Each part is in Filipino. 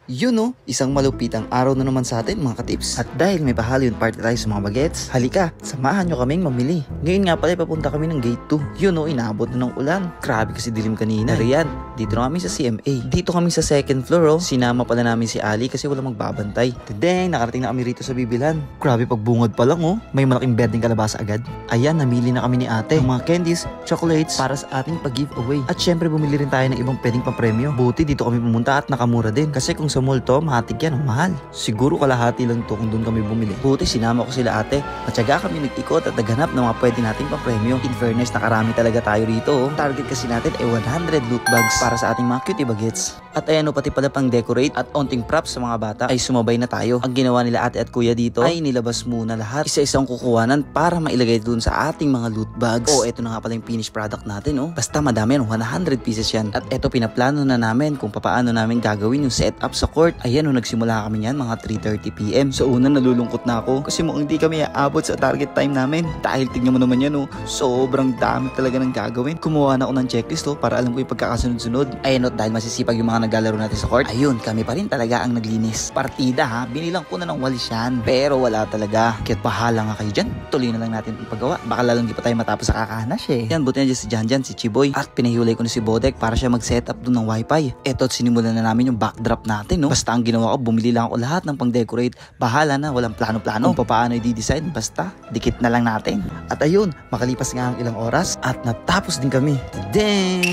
Yun no, isang malupitang araw na naman sa atin mga katips. At dahil may pa-Halloween party tayo sa mga bagets, halika, samahan nyo kaming mamili. Ngayon nga pala papunta kami ng gate 2. Yun no, inaabot na ng ulan. Grabe kasi dilim kanina. Pero yan, dito na kami sa CMA. Dito kami sa second floor oh. Sinama pala namin si Ali kasi walang magbabantay. Tadeng, nakarating na kami rito sa bibilhan. Grabe pagbungad pa lang oh. May malaking berdeng kalabasa agad. Ayan, namili na kami ni ate. Ang mga candies, chocolates para sa ating pag-giveaway. At syempre bumili rin tayo ng ibang pwedeng papremyo. Buti dito kami pumunta at nakamura din. Kasi kung sa mall to, mahatig yan, mahal. Siguro kalahati lang to kung doon kami bumili. Buti sinama ko sila ate. Matyaga kami nag-ikot at naghanap ng mga pwede nating papremyo. In fairness, nakarami talaga tayo rito oh. Target kasi natin ay 100 loot bags para sa ating mga cutie bagets. At ayan o, pati pala pang decorate at onting props sa mga bata ay sumabay na tayo. Ang ginawa nila ate at kuya dito ay nilabas muna lahat. Isa-isang kukuhanan para mailagay dun sa ating mga loot bags. Oh, eto na nga pala yung finished product natin oh. Basta madami yan, 100 pieces yan. At eto pinaplano na namin kung paano namin gagawin yung setup sa court. Ayan o, nagsimula kami yan mga 3:30 PM. So una nalulungkot na ako kasi mukhang hindi kami aabot sa target time namin. Dahil tignan mo naman yan oh, sobrang dami talaga ng gagawin. Kumuha na ako ng checklist oh, para alam ko yung pagkakasunod-sunod. Ayan o, dahil masisipag yung mga naglalaro natin sa court, ayun, kami pa rin talaga ang naglinis. Partida ha, binilang ko na ng walis yan. Pero wala talaga. Kaya't bahala nga kayo dyan. Tuloy na lang natin ang paggawa. Baka lalong di pa tayo matapos sa kakahanas eh. Yan, buti na dyan si Janjan, si Chiboy. At pinahihulay ko na si Bodek para siya mag-setup dun ng wifi. Eto at sinimulan na namin yung backdrop natin no. Basta ang ginawa ko, bumili lang ako lahat ng pang-decorate. Bahala na, walang plano-plano. Kung paano i-design, basta dikit na lang natin. At ayun, makalipas nga ang ilang oras at natapos din kami. Dang!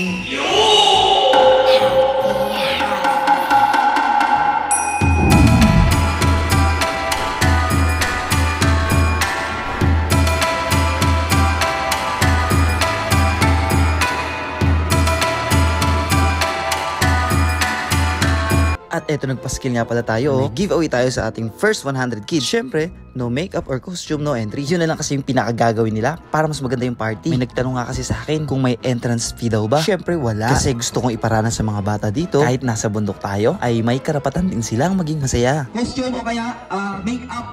At eto, nagpaskill nga pala tayo. May giveaway tayo sa ating first 100 kids. Syempre, no makeup or costume, no entry. Yun na lang kasi yung pinakagagawin nila para mas maganda yung party. May nagtanong nga kasi sa akin kung may entrance fee daw ba. Syempre wala. Kasi gusto kong iparanas sa mga bata dito, kahit nasa bundok tayo, ay may karapatan din silang maging masaya. Costume o kaya makeup.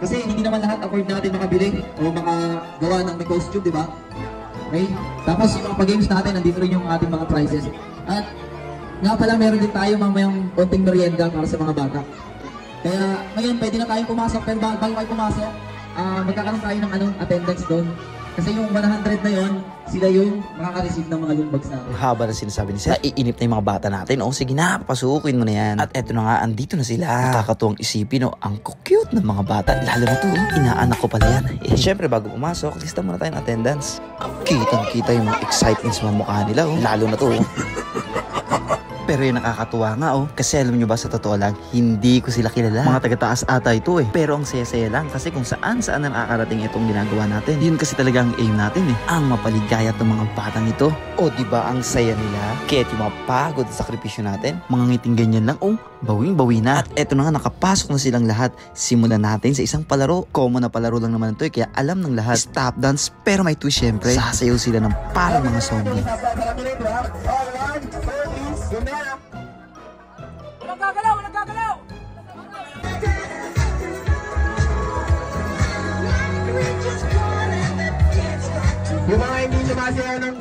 Kasi hindi naman lahat afford natin makabili o makagawa ng may costume, di ba? Okay? Tapos yung mga games natin, nandito rin yung ating mga prizes. At nga pala, meron din tayo mamayang konting merienda para sa mga bata. Kaya ngayon, pwede na tayong pumasok. Pero bago kayo pumasok, magkakaroon tayo ng attendance doon. Kasi yung 100 na yon, sila yung makaka-receive ng mga loot bags natin. Haba na sinasabi ni sila, iinip na yung mga bata natin. O sige na, papasukin mo na yan. At eto na nga, andito na sila. Nakakatuwang isipin, no, ang cute ng mga bata. Lalo na to, inaanak ko pala yan. Siyempre, bago pumasok, lista muna tayong attendance. Kitang-kita yung mga excitement sa mga mukha nila. Lalo na to. Pero yung nakakatuwa nga kasi alam nyo ba sa totoo lang, hindi ko sila kilala. Mga taga-taas ata ito Pero ang saya-saya lang kasi kung saan-saan na nakakarating itong ginagawa natin. Yun kasi talaga ang aim natin ang mapaligayat ng mga batang ito. O diba ang saya nila? Kaya't yung mga pagod at sakripisyo natin, mga ngiting ganyan lang bawing-bawi na. At eto na nga, nakapasok na silang lahat. Simulan natin sa isang palaro. Common na palaro lang naman ito kaya alam ng lahat. Stop dance, pero may twist syempre. Sasayaw sila ng parang mga zombie. Walang gagalaw! Walang gagalaw! Yung mga hindi sumasayaw ng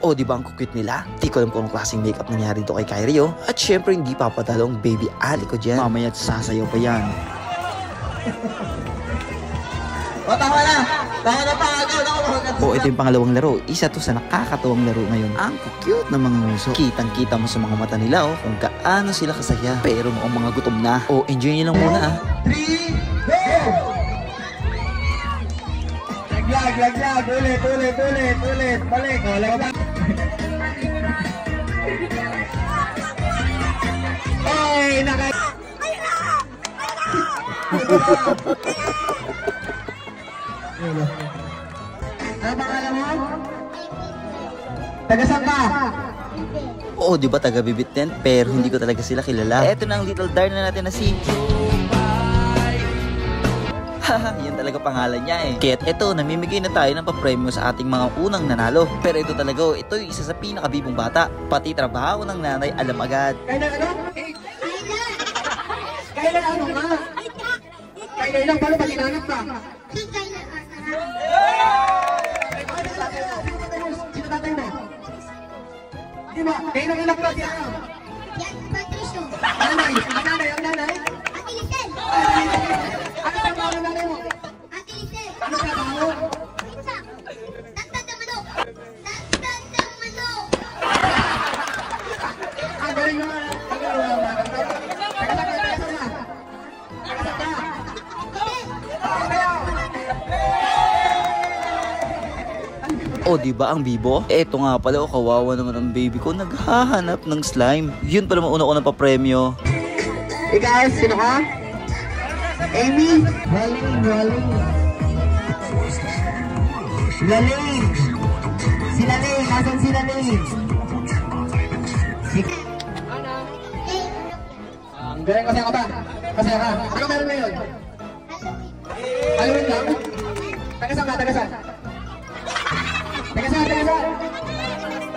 O diba ang cute nila? Di ko alam kung anong klaseng makeup nangyari dito kay Kyrie At syempre hindi papadalo ang baby Ali ko dyan. Mamaya sasayaw pa yan. O tama na! Tama na pa! O ito yung pangalawang laro. Isa to sa nakakatuwang laro ngayon. Ang cute ng mga nguso. Kitang-kita mo sa mga mata nila kung gaano sila kasaya. Pero mukhang mga gutom na. O enjoy nyo lang muna 3, go! Laglag! Ulit! Balik! O, laglag! Ay! Ano pangalan mo? Taga-saan ka? Oo, di ba taga-bibit din? Pero hindi ko talaga sila kilala. Eto na ang little darling natin na si Haha, yan talaga pangalan niya Kaya't eto, namimigay na tayo ng papremyo sa ating mga unang nanalo. Pero ito talaga, ito yung isa sa pinakabibong bata. Pati trabaho ng nanay, alam agad. Kailan ano? Kailan ano ka? Kailan lang, paano pag inanap ka? Sino tatay mo? Di ba? Kailan ilang ka? Yan, Patrice Nanay, ang nanay, ang nanay. Ano trabaho ng nanay mo? Ano trabaho? Ang galing mo. Ang galing mo. O diba ang bibo? Eto nga pala, o kawawa naman ang baby ko, naghahanap ng slime. Yun pala mauna ko na pa-premyo. Hey guys, sino ka? Amy? Laling. Si Laling, nasan si Laling? Ang galing, masaya ka ba? Masaya ka? Ano meron ngayon? Halloween lang? Tagasan ka, tagasan.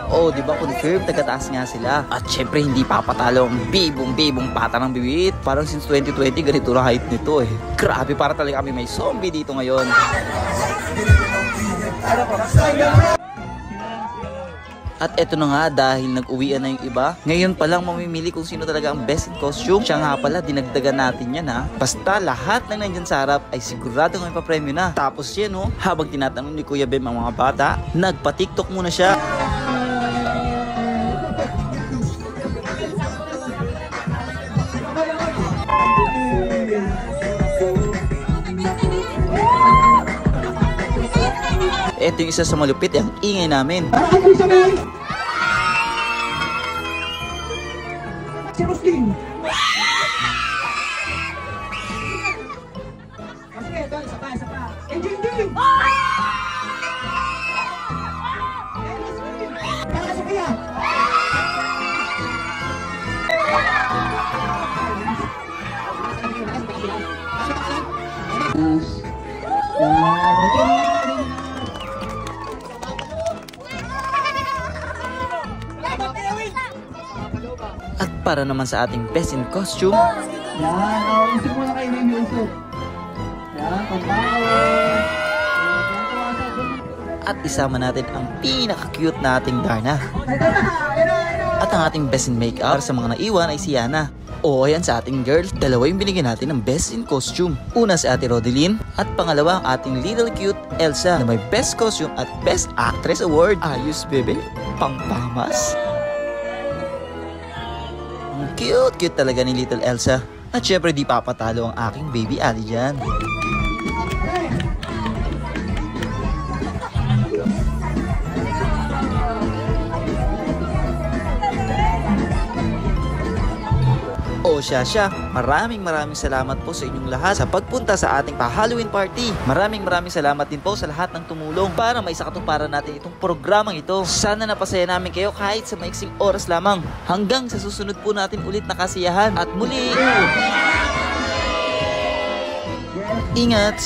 Oh, di ba confirm, taga-taas nga sila. At syempre hindi papatalo ang bibong pata ng bibit. Parang since 2020 ganito na height nito eh. Grabe, para talaga kami may zombie dito ngayon. At eto na nga, dahil nag-uwian na yung iba, ngayon pa lang mamimili kung sino talaga ang best in costume. Siya nga pala, dinagdagan natin yan ha. Basta lahat ng nandyan sa harap ay sigurado may papremyo na. Tapos yan oh, habang tinatanong ni Kuya Bem ang mga bata, nagpa-TikTok muna siya. Ito yung isa sa malupit, ang ingay namin. Si Rustin! Sige, ito, isa pa. Enjoy! Para sa kaya! At para naman sa ating best in costume, Yan, usok muna kayo, baby, usok. Yan, pagbawa. at isama natin ang pinaka-cute nating Darna. At ang ating best in makeup sa mga naiwan ay si Yana. O ayan sa ating girls, dalawa yung binigyan natin ng best in costume. Una si Ate Rodeline at pangalawa ang ating little cute Elsa na may best costume at best actress award. Ayos bebe, pangpamas. Ang cute talaga ni little Elsa. At syempre di papatalo ang aking baby Ali dyan. O siya, maraming salamat po sa inyong lahat sa pagpunta sa ating pa-Halloween party. Maraming salamat din po sa lahat ng tumulong para maisakatuparan natin itong programang ito. Sana napasaya namin kayo kahit sa maiksing oras lamang. Hanggang sa susunod po natin ulit na kasiyahan. At muli, ingat!